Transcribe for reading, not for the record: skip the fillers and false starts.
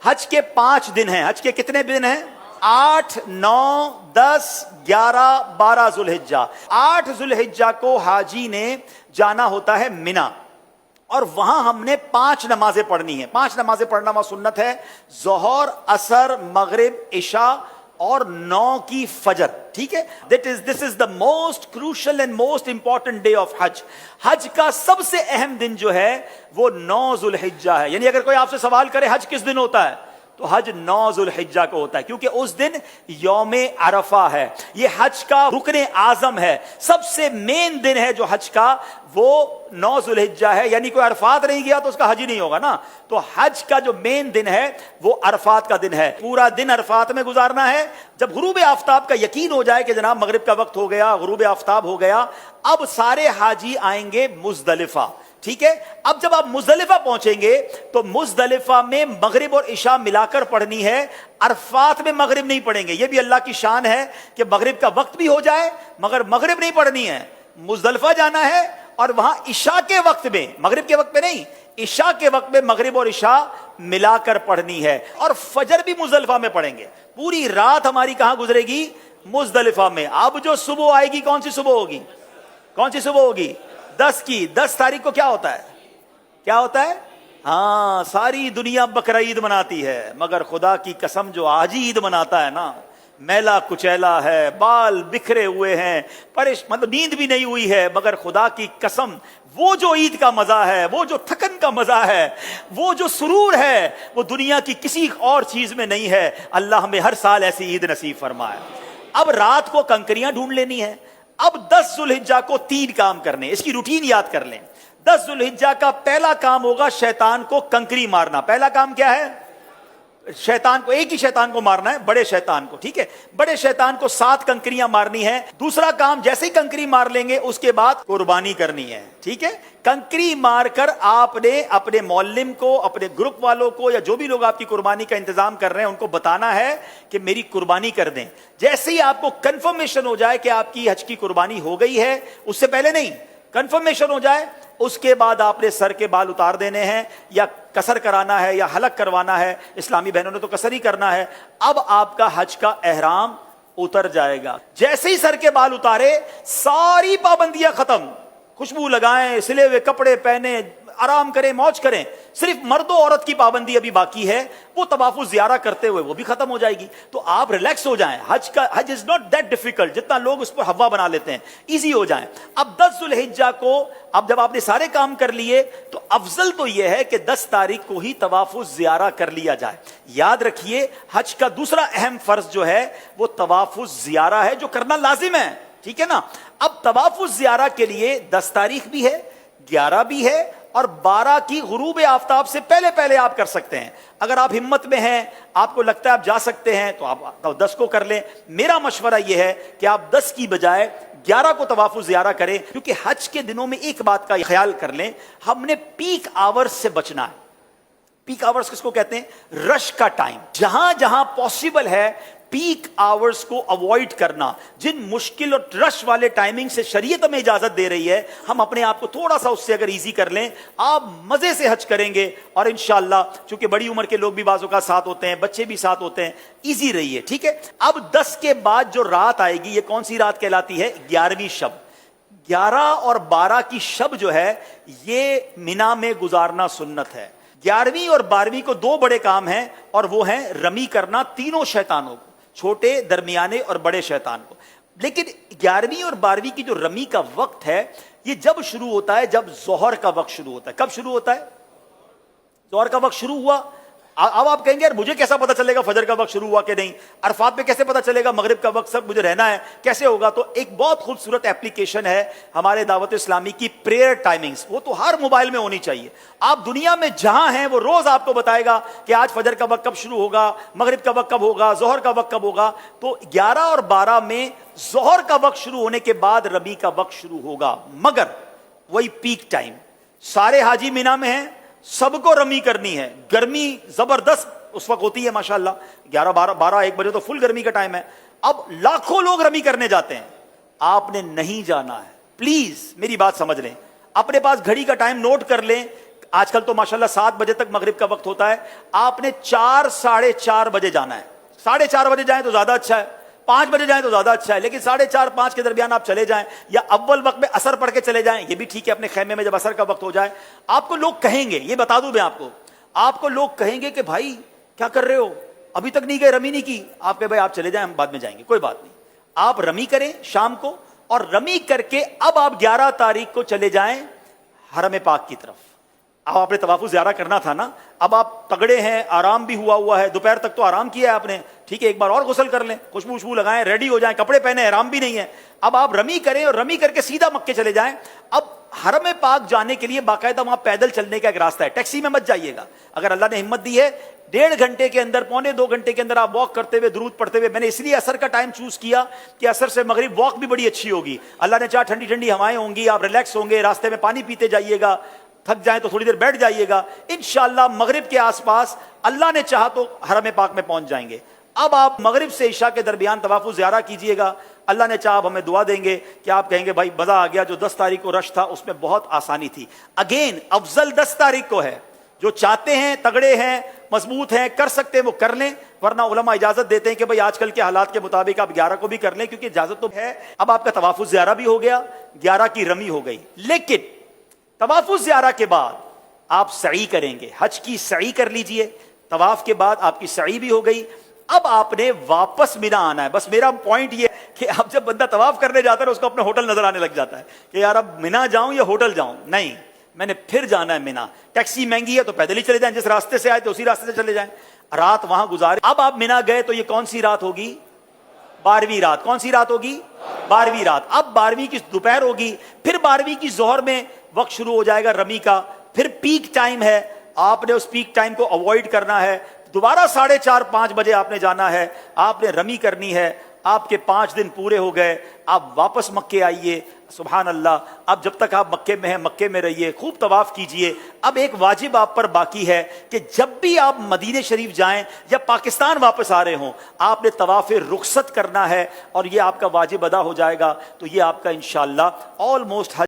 حج کے 5 دن ہیں. حج کے کتنے دن ہیں؟ 8 9 10 11 12 ذوالحجہ. 8 ذوالحجہ کو حاجی نے جانا ہوتا ہے مینا, اور وہاں ہم نے 5 نمازیں پڑھنی ہیں. 5 نمازیں پڑھنا وہاں سنت ہے, ظہر, عصر, مغرب, عشاء اور 9 کی فجر. ٹھیک ہے, this is the most crucial and most important day of حج. حج کا سب سے اہم دن جو ہے وہ 9 ذوالحجہ ہے. یعنی اگر کوئی آپ سے سوال کرے حج کس دن ہوتا ہے, تو حج 9 ذوالحجہ کو ہوتا ہے, کیونکہ اس دن یوم عرفہ ہے. یہ حج کا رکن اعظم ہے, سب سے مین دن ہے جو حج کا, وہ 9 ذوالحجہ ہے. یعنی کوئی عرفات نہیں گیا تو اس کا حج ہی نہیں ہوگا نا. تو حج کا جو مین دن ہے وہ عرفات کا دن ہے. پورا دن عرفات میں گزارنا ہے. جب غروب آفتاب کا یقین ہو جائے کہ جناب مغرب کا وقت ہو گیا, غروب آفتاب ہو گیا, اب سارے حاجی آئیں گے مزدلفہ. ٹھیک ہے, اب جب آپ مزدلفہ پہنچیں گے تو مزدلفہ میں مغرب اور عشاء ملا کر پڑھنی ہے. عرفات میں مغرب نہیں پڑھیں گے. یہ بھی اللہ کی شان ہے کہ مغرب کا وقت بھی ہو جائے مگر مغرب نہیں پڑھنی ہے. مزدلفہ جانا ہے اور وہاں عشاء کے وقت میں, مغرب کے وقت میں نہیں, عشاء کے وقت میں مغرب اور عشاء ملا کر پڑھنی ہے. اور فجر بھی مزدلفہ میں پڑھیں گے. پوری رات ہماری کہاں گزرے گی؟ مزدلفہ میں. اب جو صبح آئے گی, کون سی صبح ہوگی؟ کون سی صبح ہوگی؟ 10 کی. 10 تاریخ کو کیا ہوتا ہے؟ کیا ہوتا ہے؟ ہاں, ساری دنیا بقرہ عید مناتی ہے, مگر خدا کی قسم جو آج عید مناتا ہے نا, میلا کچیلا ہے, بال بکھرے ہوئے ہیں, مطلب نیند بھی نہیں ہوئی ہے, مگر خدا کی قسم وہ جو عید کا مزہ ہے, وہ جو تھکن کا مزہ ہے, وہ جو سرور ہے, وہ دنیا کی کسی اور چیز میں نہیں ہے. اللہ ہمیں ہر سال ایسی عید نصیب فرمائے. اب رات کو کنکریاں ڈھونڈ لینی ہے. اب 10 ذوالحجہ کو 3 کام کرنے, اس کی روٹین یاد کر لیں. 10 ذوالحجہ کا پہلا کام ہوگا شیطان کو کنکری مارنا. پہلا کام کیا ہے؟ شیطان کو, ایک ہی شیطان کو مارنا ہے, بڑے شیطان کو. ٹھیک ہے, بڑے شیطان کو 7 کنکریاں مارنی ہے. دوسرا کام, جیسے ہی کنکری مار لیں گے اس کے بعد قربانی کرنی ہے. ٹھیک ہے, کنکری مار کر آپ نے اپنے معلم کو, اپنے گروپ والوں کو, یا جو بھی لوگ آپ کی قربانی کا انتظام کر رہے ہیں ان کو بتانا ہے کہ میری قربانی کر دیں. جیسے ہی آپ کو کنفرمیشن ہو جائے کہ آپ کی حج کی قربانی ہو گئی ہے, اس سے پہلے نہیں, کنفرمیشن ہو جائے, اس کے بعد آپ نے سر کے بال اتار دینے ہیں, یا قصر کرانا ہے یا حلق کروانا ہے. اسلامی بہنوں نے تو قصر ہی کرنا ہے. اب آپ کا حج کا احرام اتر جائے گا. جیسے ہی سر کے بال اتارے, ساری پابندیاں ختم. خوشبو لگائیں, سلے ہوئے کپڑے پہنے, آرام کریں, موج کریں. صرف مرد و عورت کی پابندی ابھی باقی ہے, وہ طواف الزیارہ کرتے ہوئے وہ بھی ختم ہو جائے گی. تو آپ ریلیکس ہو جائیں. حج از ناٹ دیٹ ڈیفیکلٹ جتنا لوگ اس پر ہوا بنا لیتے ہیں. ایزی ہو جائیں. اب 10 ذوالحجہ کو, اب جب آپ نے سارے کام کر لیے تو افضل تو یہ ہے کہ 10 تاریخ کو ہی طواف الزیارہ کر لیا جائے. یاد رکھیے, حج کا دوسرا اہم فرض جو ہے وہ طواف الزیارہ ہے, جو کرنا لازم ہے. ٹھیک ہے نا. اب طواف الزیارہ کے لیے 10 تاریخ بھی ہے, 11 بھی ہے, اور 12 کی غروب آفتاب سے پہلے پہلے آپ کر سکتے ہیں. اگر آپ ہمت میں ہیں, آپ کو لگتا ہے آپ جا سکتے ہیں, تو آپ 10 کو کر لیں. میرا مشورہ یہ ہے کہ آپ 10 کی بجائے 11 کو طواف الزیارہ کریں, کیونکہ حج کے دنوں میں ایک بات کا خیال کر لیں, ہم نے پیک آورز سے بچنا ہے. پیک آورز کس کو کہتے ہیں؟ رش کا ٹائم. جہاں جہاں پاسبل ہے پیک آورز کو اوائڈ کرنا. جن مشکل اور رش والے ٹائمنگ سے شریعت ہمیں اجازت دے رہی ہے, ہم اپنے آپ کو تھوڑا سا اس سے اگر ایزی کر لیں, آپ مزے سے حج کریں گے. اور انشاءاللہ چونکہ بڑی عمر کے لوگ بھی بعض اوقات ساتھ ہوتے ہیں, بچے بھی ساتھ ہوتے ہیں, ایزی رہیے. ٹھیک ہے. اب 10 کے بعد جو رات آئے گی, یہ کون سی رات کہلاتی ہے؟ 11ویں شب. 11 اور 12 کی شب جو ہے یہ مینا میں گزارنا سنت ہے. 11ویں اور 12ویں کو 2 بڑے کام ہیں, اور وہ ہیں رمی کرنا تینوں شیطانوں کو, چھوٹے, درمیانے اور بڑے شیطان کو. لیکن 11ویں اور 12ویں کی جو رمی کا وقت ہے یہ جب شروع ہوتا ہے؟ جب ظہر کا وقت شروع ہوتا ہے. کب شروع ہوتا ہے؟ ظہر کا وقت شروع ہوا. اب آپ کہیں گے یار مجھے کیسا پتا چلے گا فجر کا وقت شروع ہوا کہ نہیں, عرفات پہ کیسے پتا چلے گا مغرب کا وقت سب مجھے رہنا ہے, کیسے ہوگا؟ تو ایک بہت خوبصورت ایپلیکیشن ہے ہمارے دعوت اسلامی کی, پریئر ٹائمنگز. وہ تو ہر موبائل میں ہونی چاہیے. آپ دنیا میں جہاں ہیں وہ روز آپ کو بتائے گا کہ آج فجر کا وقت کب شروع ہوگا, مغرب کا وقت کب ہوگا, ظہر کا وقت کب ہوگا. تو 11 اور 12 میں ظہر کا وقت شروع ہونے کے بعد رمی کا وقت شروع ہوگا, مگر وہی پیک ٹائم. سارے حاجی مینا میں ہیں, سب کو رمی کرنی ہے. گرمی زبردست اس وقت ہوتی ہے ماشاءاللہ, 11 12 1 بجے تو فل گرمی کا ٹائم ہے. اب لاکھوں لوگ رمی کرنے جاتے ہیں, آپ نے نہیں جانا ہے. پلیز میری بات سمجھ لیں, اپنے پاس گھڑی کا ٹائم نوٹ کر لیں. آج کل تو ماشاءاللہ 7 بجے تک مغرب کا وقت ہوتا ہے، آپ نے 4 ساڑھے 4 بجے جانا ہے۔ 4:30 بجے جائیں تو زیادہ اچھا ہے، 5 بجے جائیں تو زیادہ اچھا ہے، لیکن 4:30 5 کے درمیان آپ چلے جائیں، یا اول وقت میں عصر پڑھ کے چلے جائیں، یہ بھی ٹھیک ہے، اپنے خیمے میں جب عصر کا وقت ہو جائے۔ آپ کو لوگ کہیں گے، یہ بتا دوں میں آپ کو لوگ کہیں گے کہ بھائی کیا کر رہے ہو، ابھی تک نہیں گئے، رمی نہیں کی۔ آپ کہ بھائی آپ چلے جائیں، ہم بعد میں جائیں گے، کوئی بات نہیں، آپ رمی کریں شام کو، اور رمی کر کے اب آپ 11 تاریخ کو چلے جائیں حرم پاک کی طرف۔ اب آپ نے طواف زیارہ کرنا تھا نا، اب آپ تگڑے ہیں، آرام بھی ہوا ہے، دوپہر تک تو آرام کیا ہے آپ نے، ٹھیک ہے، ایک بار اور غسل کر لیں، خوشبو لگائیں، ریڈی ہو جائیں، کپڑے پہنے، احرام بھی نہیں ہے، اب آپ رمی کریں، اور رمی کر کے سیدھا مکے چلے جائیں۔ اب حرم پاک جانے کے لیے باقاعدہ وہاں پیدل چلنے کا ایک راستہ ہے، ٹیکسی میں مت جائیے گا، اگر اللہ نے ہمت دی ہے 1.5 گھنٹے کے اندر، 1.25 گھنٹے کے اندر آپ واک کرتے ہوئے، درود پڑھتے ہوئے، میں نے اس لیے عصر کا ٹائم چوز کیا کہ عصر سے مغرب واک بھی بڑی اچھی ہوگی، اللہ نے چاہا ٹھنڈی ٹھنڈی ہوائیں ہوں گی، آپ ریلیکس ہوں گے، راستے میں پانی پیتے جائیے گا، تھک جائیں تو تھوڑی دیر بیٹھ جائیے گا، انشاءاللہ مغرب کے آس پاس اللہ نے چاہا تو حرم پاک میں پہنچ جائیں گے۔ اب آپ مغرب سے عشاء کے درمیان طواف زیارہ کیجئے گا، اللہ نے چاہا ہمیں دعا دیں گے کہ آپ کہیں گے بھائی مزہ آ گیا، جو 10 تاریخ کو رش تھا اس میں بہت آسانی تھی۔ اگین افضل 10 تاریخ کو ہے، جو چاہتے ہیں، تگڑے ہیں، مضبوط ہیں، کر سکتے ہیں وہ کر لیں، ورنہ علماء اجازت دیتے ہیں کہ بھائی آج کل کے حالات کے مطابق آپ 11 کو بھی کر لیں، کیونکہ اجازت تو ہے۔ اب آپ کا طواف زیارہ بھی ہو گیا، 11 کی رمی ہو گئی، لیکن طواف زیارہ کے بعد آپ سعی کریں گے، حج کی سعی کر لیجئے، طواف کے بعد آپ کی سعی بھی ہو گئی، اب آپ نے واپس مینا آنا ہے۔ بس میرا پوائنٹ یہ کہ اب جب بندہ طواف کرنے جاتا ہے اس کو اپنا ہوٹل نظر آنے لگ جاتا ہے کہ یار اب مینا جاؤں یا ہوٹل جاؤں، نہیں، میں نے پھر جانا ہے مینا۔ ٹیکسی مہنگی ہے تو پیدل ہی چلے جائیں، جس راستے سے آئے تو اسی راستے سے چلے جائیں، رات وہاں گزارے۔ اب آپ مینا گئے تو یہ کون سی رات ہوگی؟ 12ویں رات۔ کون سی رات ہوگی؟ 12ویں رات۔ اب 12ویں کی دوپہر ہوگی، پھر 12ویں کی ظہر میں وقت شروع ہو جائے گا رمی کا، پھر پیک ٹائم ہے، آپ نے اس پیک ٹائم کو اوائڈ کرنا ہے، دوبارہ 4:30 5 بجے آپ نے جانا ہے، آپ نے رمی کرنی ہے، آپ کے 5 دن پورے ہو گئے، آپ واپس مکے آئیے۔ سبحان اللہ، اب جب تک آپ مکے میں ہیں مکے میں رہیے، خوب طواف کیجئے۔ اب ایک واجب آپ پر باقی ہے کہ جب بھی آپ مدینہ شریف جائیں یا پاکستان واپس آ رہے ہوں، آپ نے طواف رخصت کرنا ہے، اور یہ آپ کا واجب ادا ہو جائے گا، تو یہ آپ کا انشاءاللہ آلموسٹ